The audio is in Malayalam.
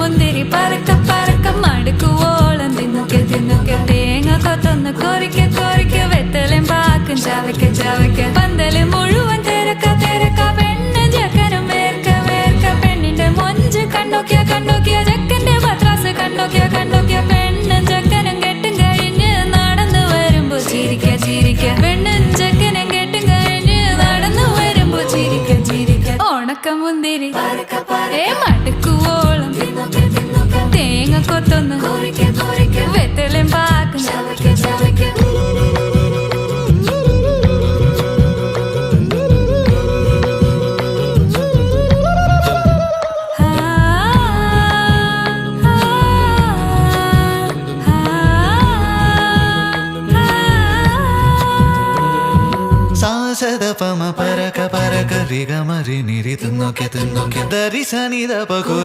മുന്തിരി പറക്ക പറക്ക മടുക്കുവോളം തിന്നുക്കെ തിന്നുക്കെ തേങ്ങ കൊത്തൊന്ന് കൊറിക്ക കൊറിക്ക വെത്തലും പാക്കും ചവയ്ക്ക ചവയ്ക്ക പന്തല് മുഴുവൻ തിരക്ക തിരക്ക പെണ്ണ് ജക്കനും വേർക്ക വേർക്ക പെണ്ണിന്റെ മൊഞ്ച് കണ്ടോക്കിയ കണ്ടോക്കിയ ജക്കന്റെ പത്രാസ് കണ്ടോക്കിയ കണ്ടോക്കിയ പെണ്ണും ജക്കനും കെട്ടും കഴിഞ്ഞ് നടന്നു വരുമ്പോ ചിരിക്ക ചിരിക്ക പെണ്ണും ജക്കനും കെട്ടും കഴിഞ്ഞ് നടന്നു വരുമ്പോ ചിരിക്ക ചിരിക്ക ഉണക്ക മുന്തിരി മടുക്കുവോളം തേങ്ങ കൊത്തൊന്ന് വെത്തലും പാക്കും സാസദപമ പരക പരക രിഗമരി നിരി തിന്നൊക്കെ തിന്നൊക്കെ ദരി സനിദ പകു